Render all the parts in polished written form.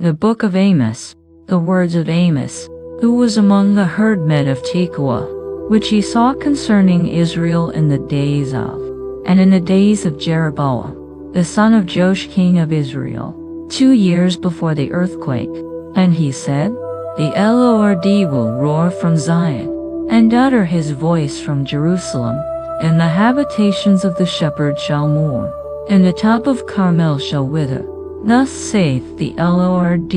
The book of Amos. The words of Amos, who was among the herdmen of Tekoa, which he saw concerning Israel in the days of, and in the days of Jeroboam, the son of Joash king of Israel, 2 years before the earthquake. And he said, The Lord will roar from Zion, and utter his voice from Jerusalem, and the habitations of the shepherd shall mourn, and the top of Carmel shall wither. Thus saith the Lord,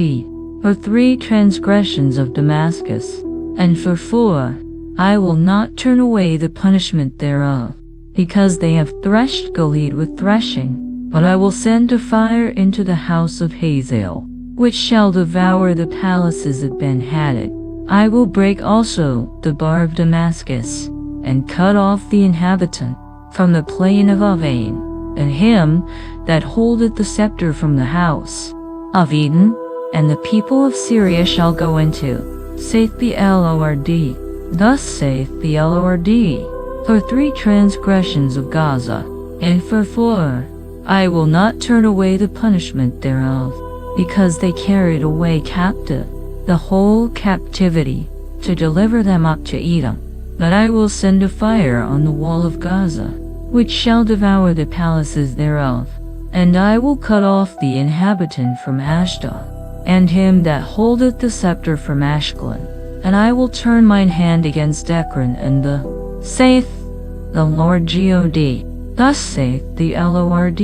for 3 transgressions of Damascus, and for 4, I will not turn away the punishment thereof, because they have threshed Gilead with threshing, but I will send a fire into the house of Hazael, which shall devour the palaces of Ben-Hadad. I will break also the bar of Damascus, and cut off the inhabitant from the plain of Aven, and him that holdeth the scepter from the house of Eden, and the people of Syria shall go into, saith the Lord. Thus saith the Lord, for 3 transgressions of Gaza, and for 4, I will not turn away the punishment thereof, because they carried away captive the whole captivity, to deliver them up to Edom. But I will send a fire on the wall of Gaza, which shall devour the palaces thereof, and I will cut off the inhabitant from Ashdod, and him that holdeth the scepter from Ashkelon, and I will turn mine hand against Ekron and saith the Lord God. Thus saith the Lord,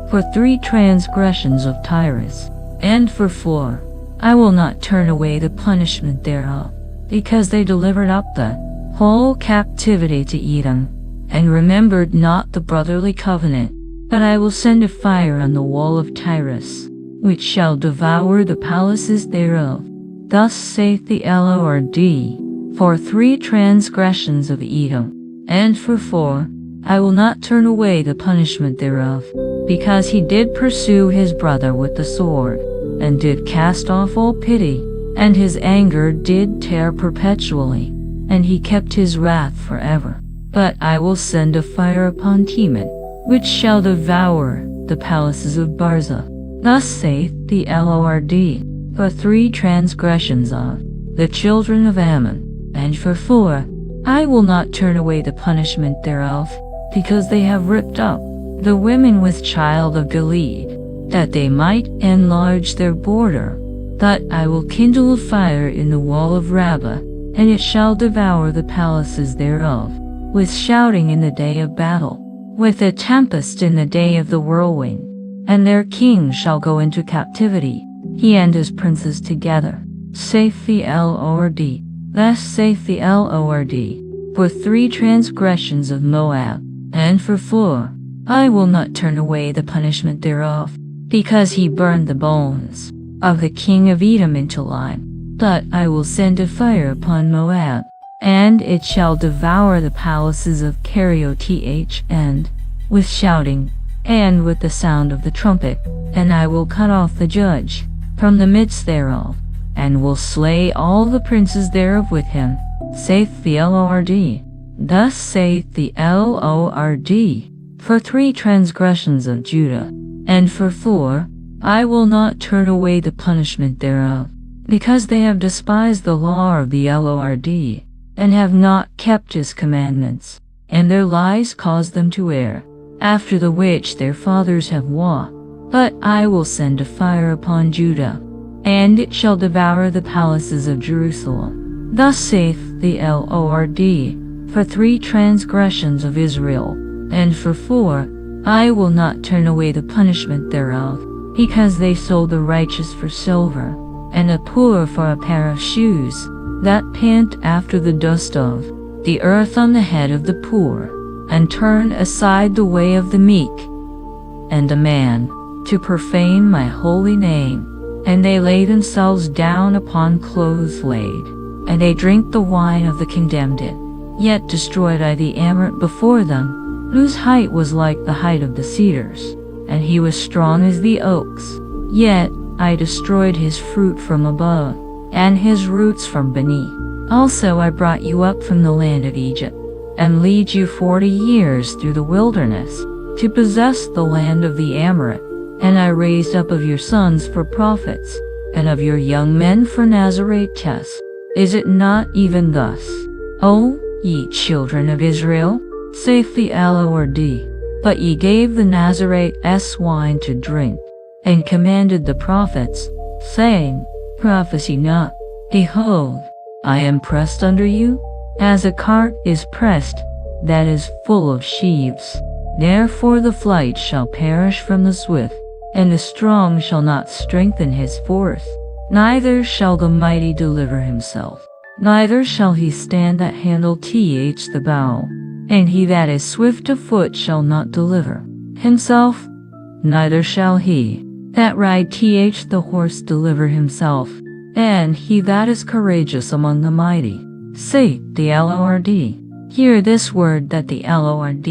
for 3 transgressions of Tyrus, and for 4, I will not turn away the punishment thereof, because they delivered up the whole captivity to Edom, and remembered not the brotherly covenant. But I will send a fire on the wall of Tyrus, which shall devour the palaces thereof. Thus saith the Lord, for 3 transgressions of Edom, and for 4, I will not turn away the punishment thereof, because he did pursue his brother with the sword, and did cast off all pity, and his anger did tear perpetually, and he kept his wrath forever. But I will send a fire upon Teman, which shall devour the palaces of Barza. Thus saith the Lord, for 3 transgressions of the children of Ammon, and for 4, I will not turn away the punishment thereof, because they have ripped up the women with child of Gilead, that they might enlarge their border. But I will kindle a fire in the wall of Rabbah, and it shall devour the palaces thereof, with shouting in the day of battle, with a tempest in the day of the whirlwind. And their king shall go into captivity, he and his princes together, saith the Lord. Thus saith the Lord, for 3 transgressions of Moab, and for 4, I will not turn away the punishment thereof, because he burned the bones of the king of Edom into lime. But I will send a fire upon Moab, and it shall devour the palaces of Kerioth, and with shouting, and with the sound of the trumpet. And I will cut off the judge from the midst thereof, and will slay all the princes thereof with him, saith the Lord. Thus saith the Lord, for 3 transgressions of Judah, and for 4, I will not turn away the punishment thereof, because they have despised the law of the Lord, and have not kept his commandments, and their lies cause them to err, after the which their fathers have walked. But I will send a fire upon Judah, and it shall devour the palaces of Jerusalem. Thus saith the Lord, for 3 transgressions of Israel, and for 4, I will not turn away the punishment thereof, because they sold the righteous for silver, and the poor for a pair of shoes, that pant after the dust of the earth on the head of the poor, and turn aside the way of the meek and the man, to profane my holy name. And they lay themselves down upon clothes laid, and they drink the wine of the condemned. Yet destroyed I the Amorite before them, whose height was like the height of the cedars, and he was strong as the oaks. Yet I destroyed his fruit from above, and his roots from beneath. Also I brought you up from the land of Egypt, and lead you 40 years through the wilderness, to possess the land of the Amorite. And I raised up of your sons for prophets, and of your young men for Nazarite. Is it not even thus, O ye children of Israel? Saith the Lord. But ye gave the Nazarites wine to drink, and commanded the prophets, saying, Prophesy not. Behold, I am pressed under you, as a cart is pressed, that is full of sheaves. Therefore the flight shall perish from the swift, and the strong shall not strengthen his force. Neither shall the mighty deliver himself, neither shall he stand that handle the bow. And he that is swift of foot shall not deliver himself, neither shall he that ride the horse deliver himself. And he that is courageous among the mighty, saith the Lord. Hear this word that the Lord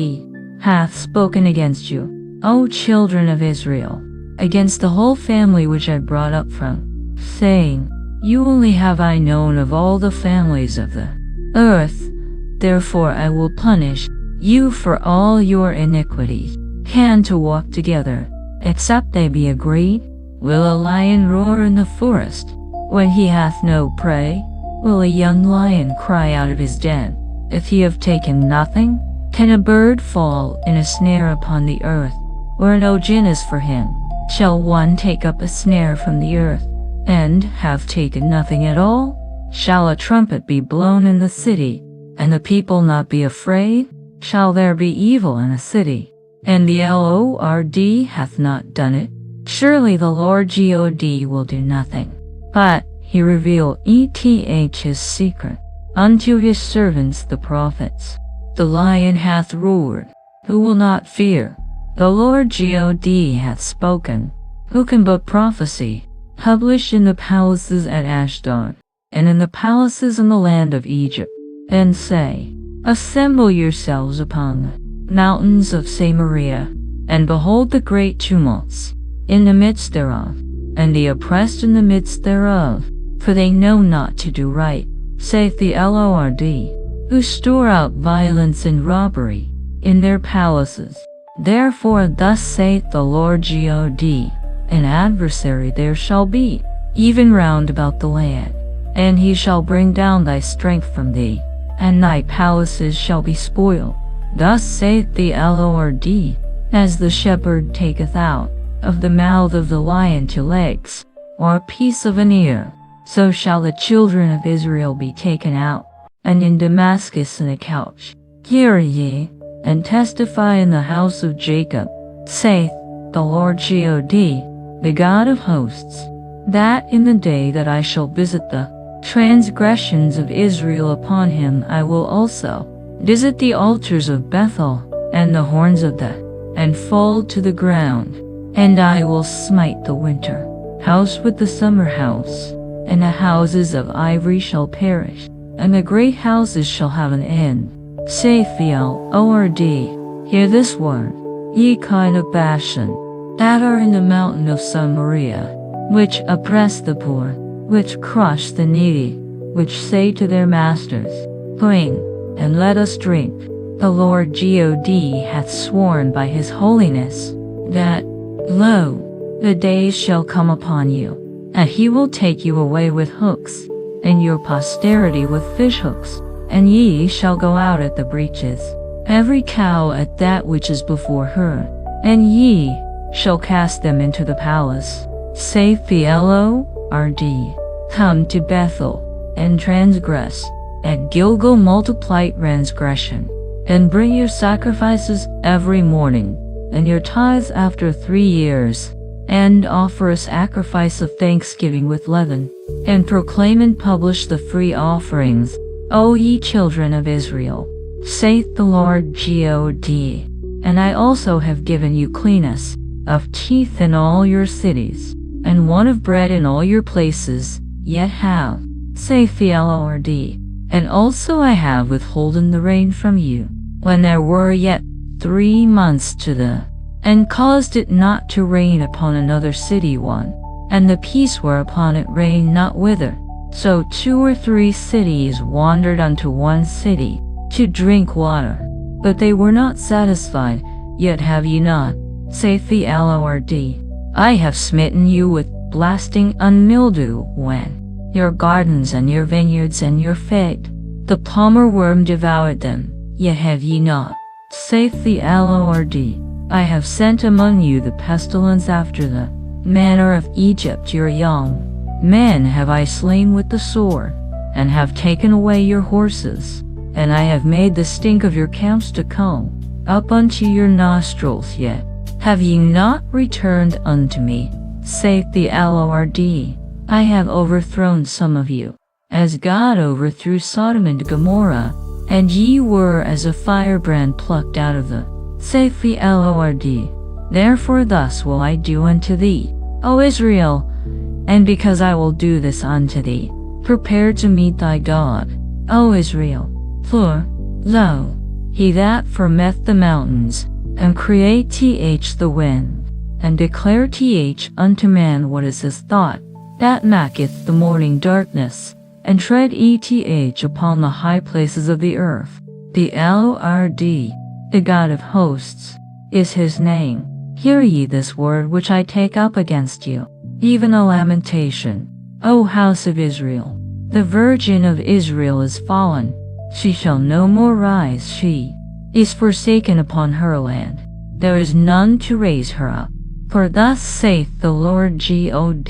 hath spoken against you, O children of Israel, against the whole family which I brought up from, saying, You only have I known of all the families of the earth. Therefore I will punish you for all your iniquities. Can to walk together, except they be agreed? Will a lion roar in the forest, when he hath no prey? Will a young lion cry out of his den, if he have taken nothing? Can a bird fall in a snare upon the earth, where no gin is for him? Shall one take up a snare from the earth, and have taken nothing at all? Shall a trumpet be blown in the city, and the people not be afraid? Shall there be evil in a city, and the Lord hath not done it? Surely the Lord God will do nothing, but he reveal his secret unto his servants the prophets. The lion hath roared, who will not fear? The Lord God hath spoken, who can but prophesy? Publish in the palaces at Ashdod, and in the palaces in the land of Egypt, and say, Assemble yourselves upon the mountains of Samaria, and behold the great tumults in the midst thereof, and the oppressed in the midst thereof, for they know not to do right, saith the Lord, who store out violence and robbery in their palaces. Therefore thus saith the Lord God, An adversary there shall be, even round about the land, and he shall bring down thy strength from thee, and thy palaces shall be spoiled. Thus saith the Lord, As the shepherd taketh out of the mouth of the lion 2 legs, or a piece of an ear, so shall the children of Israel be taken out, and in Damascus in a couch. Hear ye, and testify in the house of Jacob, saith the Lord God, the God of hosts, that in the day that I shall visit the transgressions of Israel upon him, I will also visit the altars of Bethel, and the horns of and fall to the ground, and I will smite the winter house with the summer house, and the houses of ivory shall perish, and the great houses shall have an end, saith the Lord. Hear this word, ye kind of Bashan, that are in the mountain of Samaria, which oppress the poor, which crush the needy, which say to their masters, Bring, and let us drink. The Lord God hath sworn by his holiness, that, lo, the days shall come upon you, and he will take you away with hooks, and your posterity with fishhooks, and ye shall go out at the breaches, every cow at that which is before her, and ye shall cast them into the palace, saith the Lord. Come to Bethel, and transgress, at Gilgal multiply transgression, and bring your sacrifices every morning, and your tithes after 3 years, and offer a sacrifice of thanksgiving with leaven, and proclaim and publish the free offerings, O ye children of Israel, saith the Lord God. And I also have given you cleanness of teeth in all your cities, and want of bread in all your places, yet have, saith the Lord. And also I have withholden the rain from you, when there were yet 3 months to the, and caused it not to rain upon another city one, and the peace whereupon it rained not wither. So 2 or 3 cities wandered unto one city, to drink water, but they were not satisfied, yet have ye not, saith the Lord. I have smitten you with blasting on mildew when your gardens and your vineyards and your fig, the palmer worm devoured them, yet have ye not, saith the Lord. I have sent among you the pestilence after the manner of Egypt. Your young men have I slain with the sword, and have taken away your horses, and I have made the stink of your camps to come up unto your nostrils, yet have ye not returned unto me, saith the Lord. I have overthrown some of you, as God overthrew Sodom and Gomorrah, and ye were as a firebrand plucked out of the, saith the Lord. Therefore thus will I do unto thee, O Israel, and because I will do this unto thee, prepare to meet thy God, O Israel. For, lo, he that formeth the mountains, and create the wind, and declare unto man what is his thought, that maketh the morning darkness, and tread upon the high places of the earth. The Lord, the God of hosts, is his name. Hear ye this word which I take up against you, even a lamentation, O house of Israel. The virgin of Israel is fallen, she shall no more rise, she is forsaken upon her land, there is none to raise her up. For thus saith the Lord God,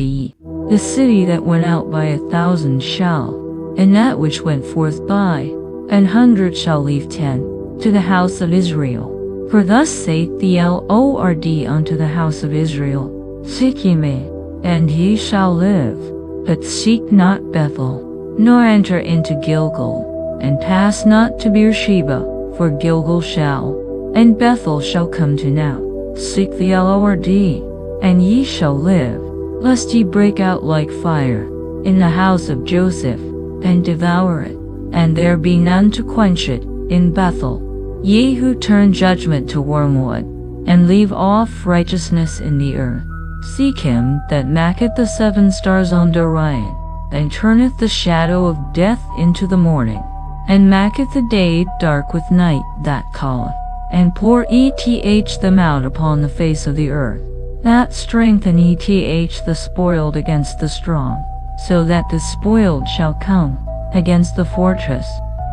the city that went out by 1,000 shall, and that which went forth by 100 shall leave 10, to the house of Israel. For thus saith the Lord unto the house of Israel, Seek ye me, and ye shall live, but seek not Bethel, nor enter into Gilgal, and pass not to Beersheba, for Gilgal shall, and Bethel shall come to naught. Seek the Lord, and ye shall live, lest ye break out like fire in the house of Joseph, and devour it, and there be none to quench it in Bethel. Ye who turn judgment to wormwood, and leave off righteousness in the earth, seek him that maketh the 7 stars under Orion, and turneth the shadow of death into the morning, and maketh the day dark with night, that calleth, and pour them out upon the face of the earth, that strengthen the spoiled against the strong, so that the spoiled shall come against the fortress.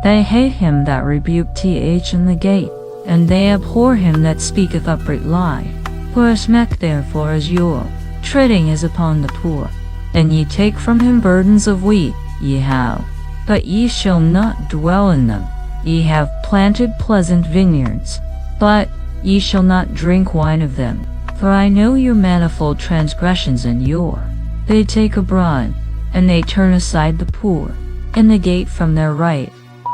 They hate him that rebuked in the gate, and they abhor him that speaketh upright lie. For a smack therefore is your treading is upon the poor, and ye take from him burdens of wheat, ye have, but ye shall not dwell in them. Ye have planted pleasant vineyards, but ye shall not drink wine of them. For I know your manifold transgressions and they take abroad, and they turn aside the poor, and the gate from their right.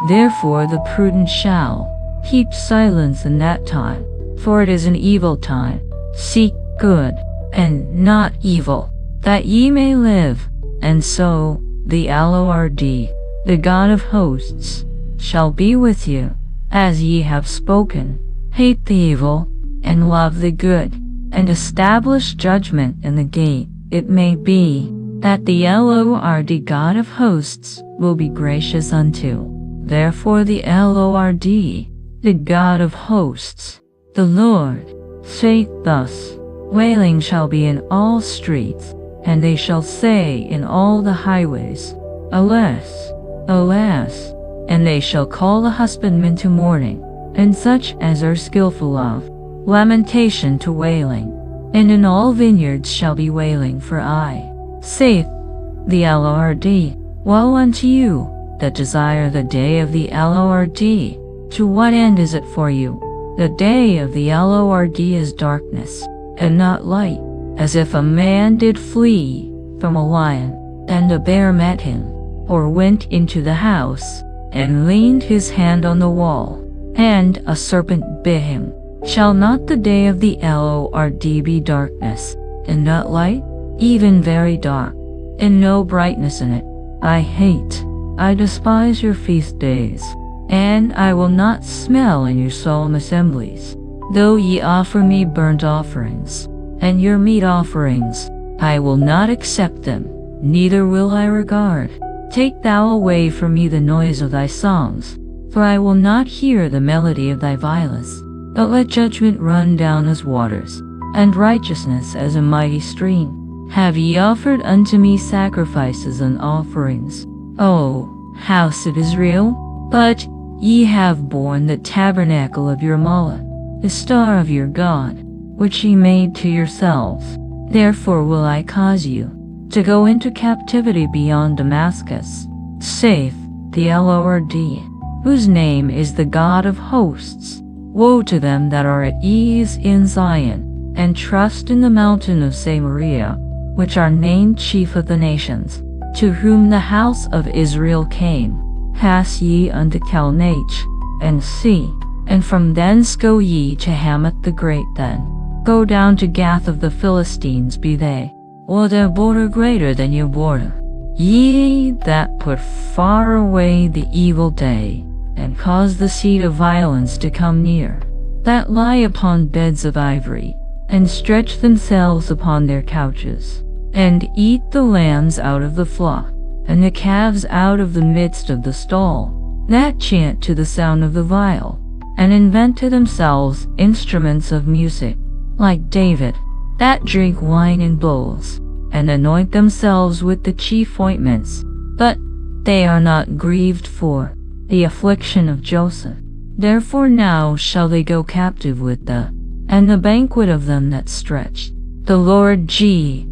Therefore the prudent shall keep silence in that time, for it is an evil time. Seek good, and not evil, that ye may live. And so, the Lord, the God of hosts, shall be with you, as ye have spoken. Hate the evil, and love the good, and establish judgment in the gate. It may be that the Lord God of hosts will be gracious unto. Therefore the Lord, the God of hosts, the Lord, saith thus, Wailing shall be in all streets, and they shall say in all the highways, Alas, alas, and they shall call the husbandmen to mourning, and such as are skillful of lamentation to wailing, and in all vineyards shall be wailing. For I, saith the Lord, woe unto you that desire the day of the Lord. To what end is it for you? The day of the Lord is darkness, and not light, as if a man did flee from a lion, and a bear met him, or went into the house, and leaned his hand on the wall, and a serpent bit him. Shall not the day of the Lord be darkness, and not light, even very dark, and no brightness in it? I despise your feast days, and I will not smell in your solemn assemblies. Though ye offer me burnt offerings, and your meat offerings, I will not accept them, neither will I regard. Take thou away from me the noise of thy songs, for I will not hear the melody of thy violence. But let judgment run down as waters, and righteousness as a mighty stream. have ye offered unto me sacrifices and offerings, O house of Israel? But ye have borne the tabernacle of your Moloch, the star of your God, which ye made to yourselves. Therefore will I cause you to go into captivity beyond Damascus, saith the Lord, whose name is the God of hosts. Woe to them that are at ease in Zion, and trust in the mountain of Samaria, which are named chief of the nations, to whom the house of Israel came. Pass ye unto Calnach, and see, and from thence go ye to Hamath the Great. Then go down to Gath of the Philistines, be they, or their border greater than your border. Ye that put far away the evil day, and cause the seat of violence to come near, that lie upon beds of ivory, and stretch themselves upon their couches, and eat the lambs out of the flock, and the calves out of the midst of the stall, that chant to the sound of the viol, and invent to themselves instruments of music, like David, that drink wine in bowls, and anoint themselves with the chief ointments, but they are not grieved for the affliction of Joseph. Therefore now shall they go captive with and the banquet of them that stretched. The Lord God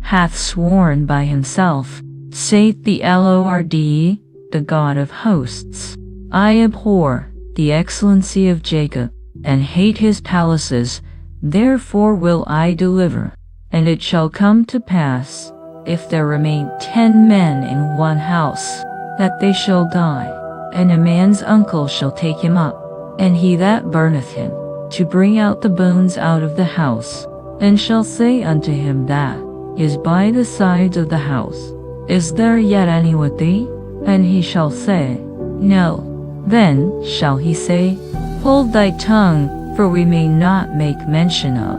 hath sworn by himself, saith the Lord, the God of hosts. I abhor the excellency of Jacob, and hate his palaces, therefore will I deliver. And it shall come to pass, if there remain 10 men in one house, that they shall die, and a man's uncle shall take him up, and he that burneth him, to bring out the bones out of the house, and shall say unto him that is by the sides of the house, Is there yet any with thee? And he shall say, No. Then shall he say, Hold thy tongue, for we may not make mention of.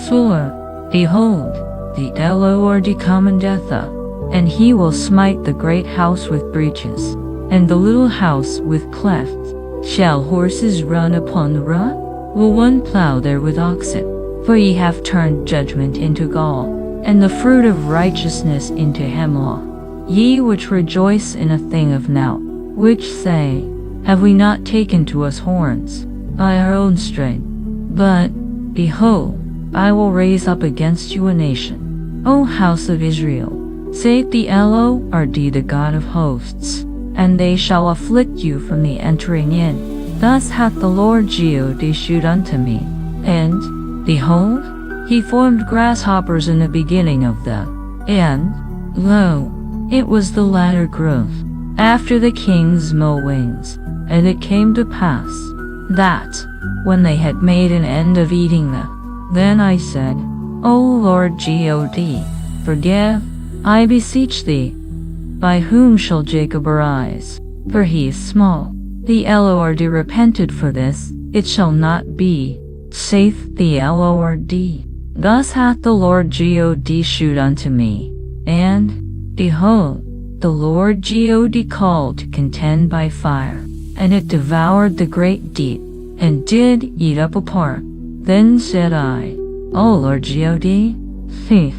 For, behold, the Lord commandeth, and he will smite the great house with breaches, and the little house with clefts. Shall horses run upon the rut? Will one plow there with oxen? For ye have turned judgment into gall, and the fruit of righteousness into hemlock. Ye which rejoice in a thing of naught, which say, Have we not taken to us horns by our own strength? But, behold, I will raise up against you a nation, O house of Israel, saith the Lord, the God of hosts, and they shall afflict you from the entering in. Thus hath the Lord God issued unto me, and, behold, he formed grasshoppers in the beginning of them, and, lo, it was the latter growth, after the king's mowings. And it came to pass, that, when they had made an end of eating them, then I said, O Lord God, forgive, I beseech thee. By whom shall Jacob arise? For he is small. The Lord repented for this, it shall not be, saith the Lord. Thus hath the Lord God shewed unto me, and, behold, the Lord God called to contend by fire, and it devoured the great deep, and did eat up a part. Then said I, O Lord God, thief,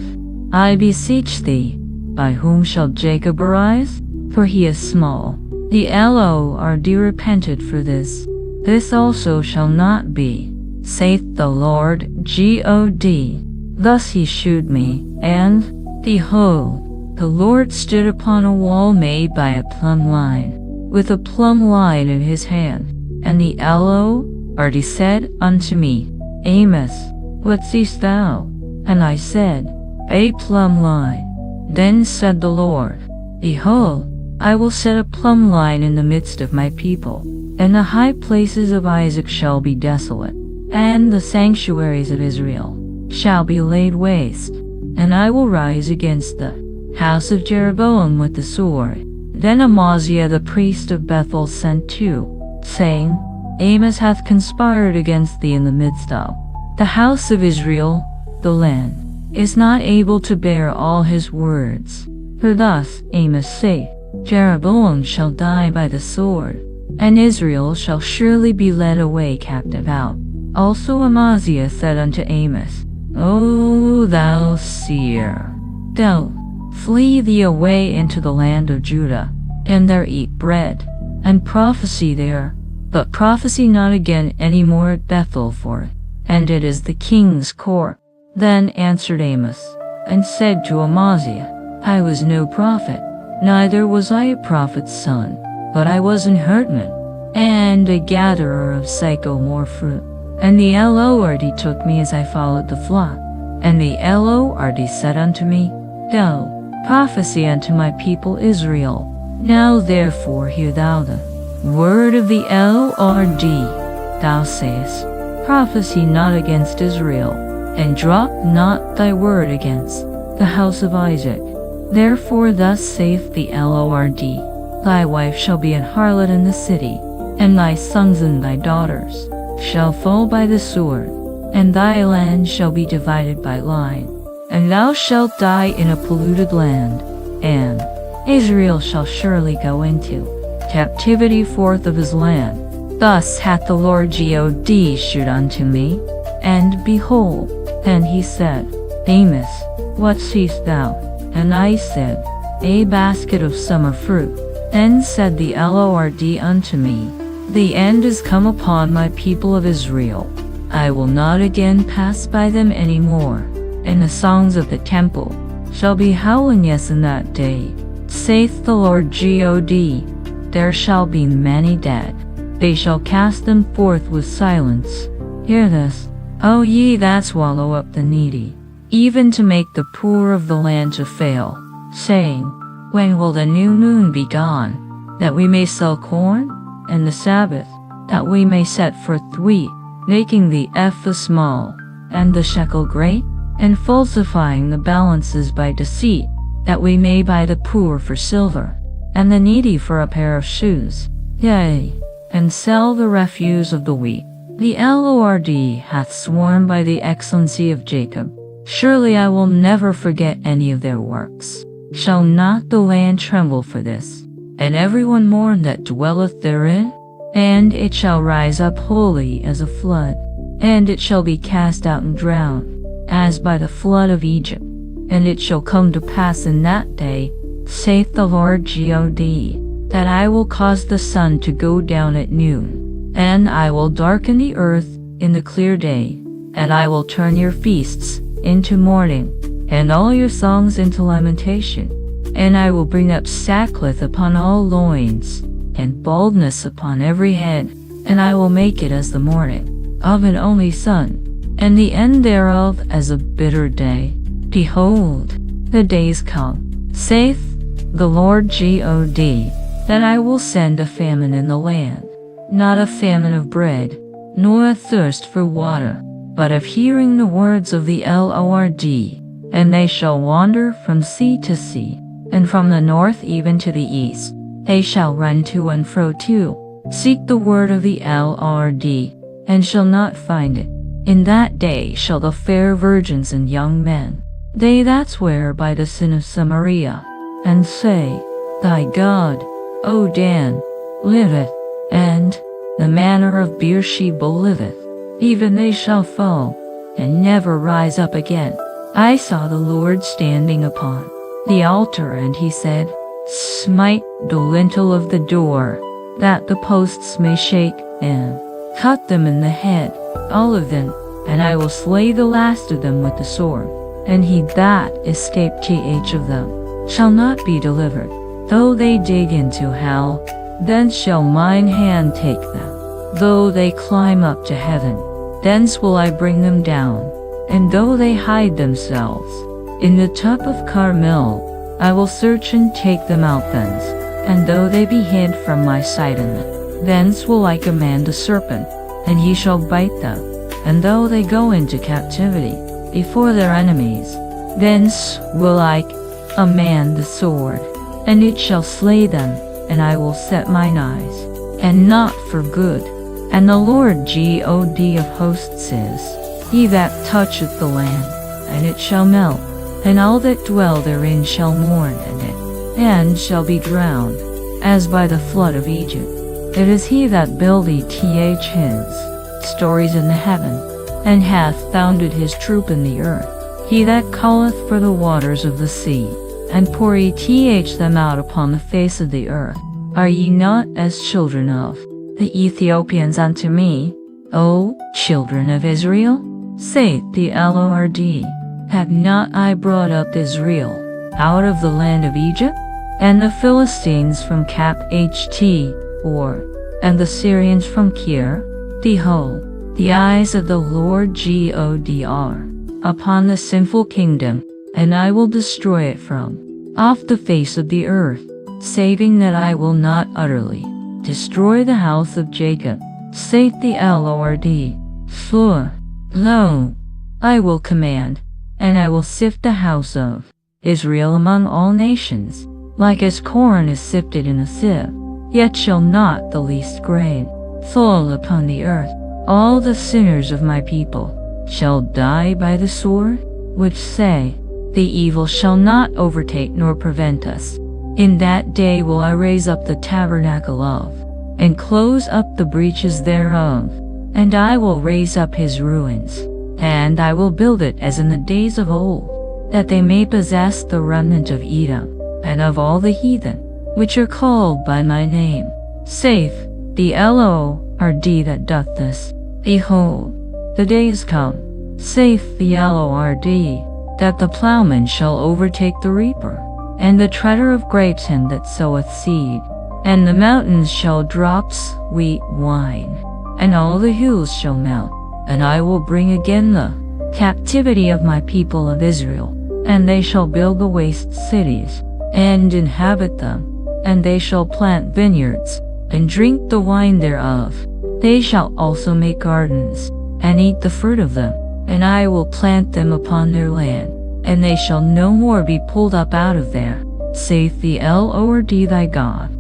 I beseech thee, by whom shall Jacob arise? For he is small. The Lord repented for this, this also shall not be, saith the Lord God. Thus he shewed me, and, behold, the Lord stood upon a wall made by a plumb line, with a plumb line in his hand. And the Lord said unto me, Amos, what seest thou? And I said, A plumb line. Then said the Lord, Behold, I will set a plumb line in the midst of my people, and the high places of Isaac shall be desolate, and the sanctuaries of Israel shall be laid waste, and I will rise against the house of Jeroboam with the sword. Then Amaziah the priest of Bethel sent to, saying, Amos hath conspired against thee in the midst of the house of Israel. The land is not able to bear all his words. For thus Amos saith, Jeroboam shall die by the sword, and Israel shall surely be led away captive out. Also Amaziah said unto Amos, O thou seer, go, flee thee away into the land of Judah, and there eat bread, and prophesy there, but prophesy not again any more at Bethel, for and it is the king's court. Then answered Amos, and said to Amaziah, I was no prophet, neither was I a prophet's son, but I was an herdman, and a gatherer of sycamore fruit. And the Lord took me as I followed the flock. And the Lord said unto me, Go, prophesy unto my people Israel. Now therefore hear thou the word of the Lord. Thou sayest, Prophesy not against Israel, and drop not thy word against the house of Isaac. Therefore thus saith the Lord, Thy wife shall be an harlot in the city, and thy sons and thy daughters shall fall by the sword, and thy land shall be divided by line, and thou shalt die in a polluted land, and Israel shall surely go into captivity forth of his land. Thus hath the Lord God shewed unto me. And behold, and he said, Amos, what seest thou? And I said, A basket of summer fruit. Then said the Lord unto me, The end is come upon my people of Israel. I will not again pass by them any more. And the songs of the temple shall be howling, yes, in that day, saith the Lord God. There shall be many dead. They shall cast them forth with silence. Hear this, O ye that swallow up the needy, even to make the poor of the land to fail, saying, When will the new moon be gone, that we may sell corn? And the Sabbath, that we may set forth wheat, making the ephah small, and the shekel great, and falsifying the balances by deceit, that we may buy the poor for silver, and the needy for a pair of shoes, yea, and sell the refuse of the wheat. The Lord hath sworn by the excellency of Jacob, Surely I will never forget any of their works. Shall not the land tremble for this, and everyone mourn that dwelleth therein? And it shall rise up wholly as a flood, and it shall be cast out and drowned, as by the flood of Egypt. And it shall come to pass in that day, saith the Lord God, that I will cause the sun to go down at noon, and I will darken the earth in the clear day, and I will turn your feasts into mourning, and all your songs into lamentation. And I will bring up sackcloth upon all loins, and baldness upon every head, and I will make it as the morning of an only son, and the end thereof as a bitter day. Behold, the days come, saith the Lord God, that I will send a famine in the land, not a famine of bread, nor a thirst for water, but of hearing the words of the Lord. And they shall wander from sea to sea, and from the north even to the east. They shall run to and fro to seek the word of the Lord, and shall not find it. In that day shall the fair virgins and young men, they that swear by the sin of Samaria, and say, Thy God, O Dan, liveth, and the manner of Beersheba liveth, even they shall fall, and never rise up again. I saw the Lord standing upon the altar, and he said, Smite the lintel of the door, that the posts may shake, and cut them in the head, all of them, and I will slay the last of them with the sword. And he that escaped of them shall not be delivered. Though they dig into hell, then shall mine hand take them. Though they climb up to heaven, thence will I bring them down. And though they hide themselves in the top of Carmel, I will search and take them out thence. And though they be hid from my sight in them, thence will I command the serpent, and he shall bite them. And though they go into captivity before their enemies, thence will I command the sword, and it shall slay them. And I will set mine eyes, and not for good. And the Lord God of hosts says, He that toucheth the land, and it shall melt, and all that dwell therein shall mourn in it, and shall be drowned, as by the flood of Egypt. It is he that buildeth his stories in the heaven, and hath founded his troop in the earth. He that calleth for the waters of the sea, and poureth them out upon the face of the earth. Are ye not as children of the Ethiopians unto me, O children of Israel? Saith the Lord, have not I brought up Israel out of the land of Egypt, and the Philistines from Cap Or, and the Syrians from Kir? Behold, the eyes of the Lord God are upon the sinful kingdom, and I will destroy it from off the face of the earth, saving that I will not utterly destroy the house of Jacob, saith the Lord. For, lo, I will command, and I will sift the house of Israel among all nations, like as corn is sifted in a sieve. Yet shall not the least grain fall upon the earth. All the sinners of my people shall die by the sword, which say, the evil shall not overtake nor prevent us. In that day will I raise up the tabernacle of, and close up the breaches thereof, and I will raise up his ruins, and I will build it as in the days of old, that they may possess the remnant of Edom, and of all the heathen, which are called by my name, saith the Lord that doth this. Behold, the days come, saith the Lord, that the plowman shall overtake the reaper, and the treader of grapes him that soweth seed, and the mountains shall drop sweet wine, and all the hills shall melt, and I will bring again the captivity of my people of Israel, and they shall build the waste cities, and inhabit them, and they shall plant vineyards, and drink the wine thereof. They shall also make gardens, and eat the fruit of them, and I will plant them upon their land, and they shall no more be pulled up out of there, saith the Lord thy God.